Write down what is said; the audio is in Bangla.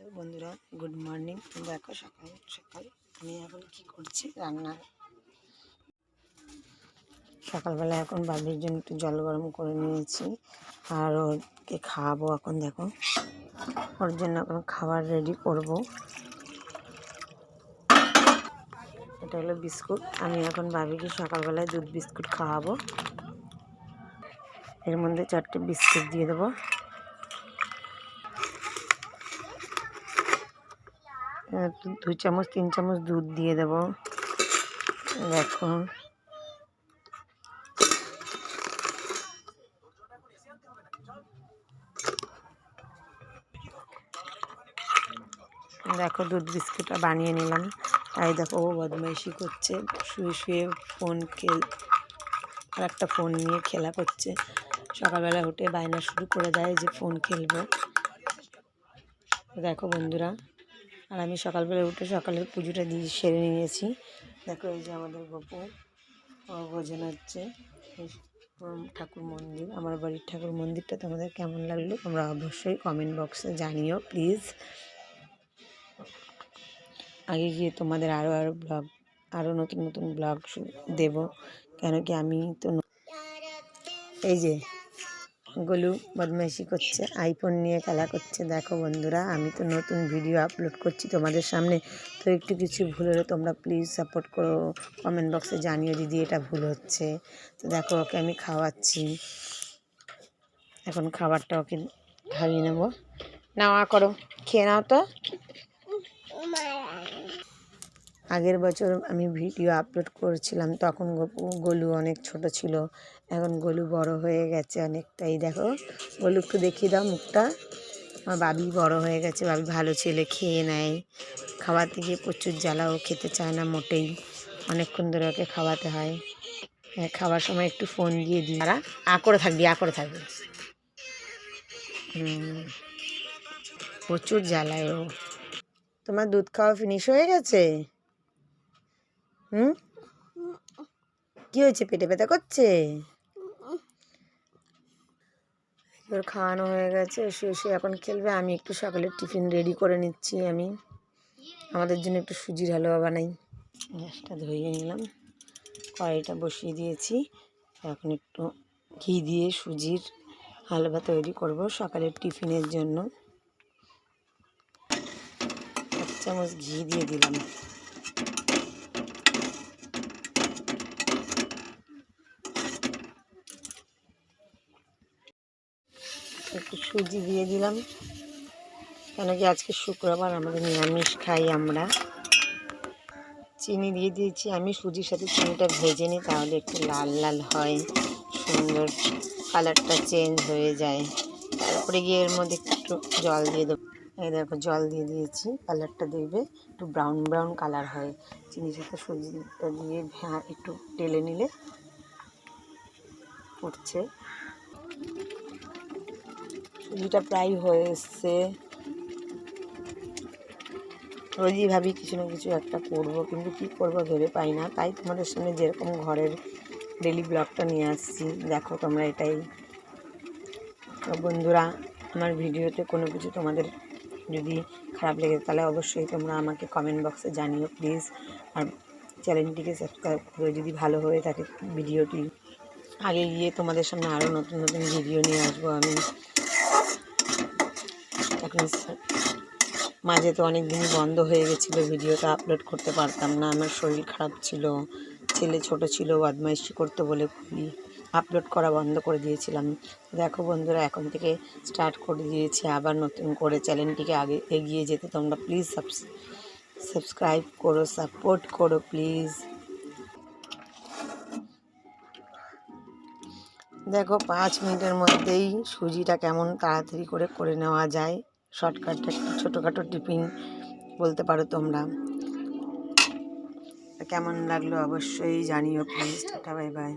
হ্যালো বন্ধুরা, গুড মর্নিং। দেখো সকাল সকাল আমি এখন কি করছি, রান্না। সকালবেলা এখন বাবির জন্য একটু জল গরম করে নিয়েছি, আর ওকে খাওয়াবো। এখন দেখো ওর জন্য এখন খাবার রেডি করব। এটা হলো বিস্কুট। আমি এখন বাবিকে সকালবেলায় দুধ বিস্কুট খাওয়াবো। এর মধ্যে 4টে বিস্কুট দিয়ে দেবো। দু চামচ 3 চামচ দুধ দিয়ে দেব। দেখো দেখো দুধ বিস্কুটটা বানিয়ে নিলাম। তাই দেখো ও বদমাইশি করছে, শুয়ে শুয়ে ফোন আর একটা ফোন নিয়ে খেলা করছে। সকালবেলা উঠে বায়না শুরু করে দেয় যে ফোন খেলবো। দেখো বন্ধুরা, আর আমি সকালবেলা উঠে সকালের পুজোটা দিয়ে সেরে নিয়েছি। দেখো এই যে আমাদের গপু ভোজন হচ্ছে। ঠাকুর মন্দির, আমার বাড়ির ঠাকুর মন্দিরটা তোমাদের কেমন লাগলো তোমরা অবশ্যই কমেন্ট বক্সে জানিও প্লিজ। আগে গিয়ে তোমাদের আরও নতুন নতুন ব্লগ দেব, কেন কি আমি তো এই যে গোলু বদমাইশি করছে, আইফোন নিয়ে খেলা করছে। দেখো বন্ধুরা, আমি তো নতুন ভিডিও আপলোড করছি তোমাদের সামনে, তো একটু কিছু ভুল হলে তোমরা প্লিজ সাপোর্ট করো, কমেন্ট বক্সে জানিও দিদি এটা ভুল হচ্ছে। তো দেখো ওকে আমি খাওয়াচ্ছি, এখন খাবারটা ওকে খাইয়ে নেব। নাও করো, খেয়ে নাও তো। আগের বছর আমি ভিডিও আপলোড করেছিলাম, তখন গোলু অনেক ছোট ছিল। এখন গোলু বড় হয়ে গেছে অনেকটাই। দেখো গোলু একটু দেখিয়ে দাও মুখটা। আমার বাবি বড় হয়ে গেছে, বাবি ভালো ছেলে, খেয়ে নেয়। খাওয়াতে গিয়ে প্রচুর জ্বালাও, খেতে চায় না মোটেই, অনেকক্ষণ ধরে ওকে খাওয়াতে হয়। হ্যাঁ, খাওয়ার সময় একটু ফোন দিয়ে দিই। করে থাকবি থাকবি। প্রচুর জ্বালায় ও। তোমার দুধ খাওয়া ফিনিশ হয়ে গেছে? কি হয়েছে, পেটে ব্যথা করছে? ওর খাওয়ানো হয়ে গেছে, শুয়ে এখন খেলবে। আমি একটু সকালের টিফিন রেডি করে নিচ্ছি। আমি আমাদের জন্য একটু সুজির হালুয়া বানাই। গ্যাসটা ধরিয়ে নিলাম, কড়াইটা বসিয়ে দিয়েছি। এখন একটু ঘি দিয়ে সুজির হালুয়া তৈরি করব সকালের টিফিনের জন্য। 1 চামচ ঘি দিয়ে দিলাম। একটু সুজি দিয়ে দিলাম, কেন কি আজকে শুক্রবার, আমাদের নিরামিষ খাই আমরা। চিনি দিয়ে দিয়েছি। আমি সুজির সাথে চিনিটা ভেজে নিই, তাহলে একটু লাল লাল হয়, সুন্দর কালারটা চেঞ্জ হয়ে যায়। তারপরে গিয়ে এর মধ্যে একটু জল দিয়ে দেবো। এই দেখো জল দিয়ে দিয়েছি, কালারটা দেখবে একটু ব্রাউন ব্রাউন কালার হয়। চিনির সাথে সুজিটা দিয়ে একটু টেলে নিলে ফুটছে। সুজিটা প্রায় হয়ে এসছে। রোজই ভাবি কিছু না কিছু একটা করবো, কিন্তু কী করবো ভেবে পাই না। তাই তোমাদের সামনে যেরকম ঘরের ডেলি ব্লগটা নিয়ে আসছি, দেখো তোমরা এটাই। বন্ধুরা, আমার ভিডিওতে কোনো কিছু তোমাদের যদি খারাপ লেগে তাহলে অবশ্যই তোমরা আমাকে কমেন্ট বক্সে জানিও প্লিজ। আর চ্যানেলটিকে সাবস্ক্রাইব করে, যদি ভালো হয়ে থাকে ভিডিওটি, আগে গিয়ে তোমাদের সামনে আরও নতুন নতুন ভিডিও নিয়ে আসবো আমি। এখন মাঝে তো অনেক দিনই বন্ধ হয়ে গেছিলো, ভিডিওটা আপলোড করতে পারতাম না, আমার শরীর খারাপ ছিল, ছেলে ছোট ছিল, বদমাইশি করতে বলে খুবই আপলোড করা বন্ধ করে দিয়েছিলাম। দেখো বন্ধুরা, এখন থেকে স্টার্ট করে দিয়েছি আবার নতুন করে। চ্যানেলটিকে আগে এগিয়ে যেতে তোমরা প্লিজ সাবস্ক্রাইব করো, সাপোর্ট করো প্লিজ। দেখো 5 মিনিটের মধ্যেই সুজিটা কেমন তাড়াতাড়ি করে নেওয়া যায়। শর্টকাট একটা ছোটোখাটো টিফিন বলতে পারো তোমরা। কেমন লাগলো অবশ্যই জানিও প্লিজ। Tata, bye bye.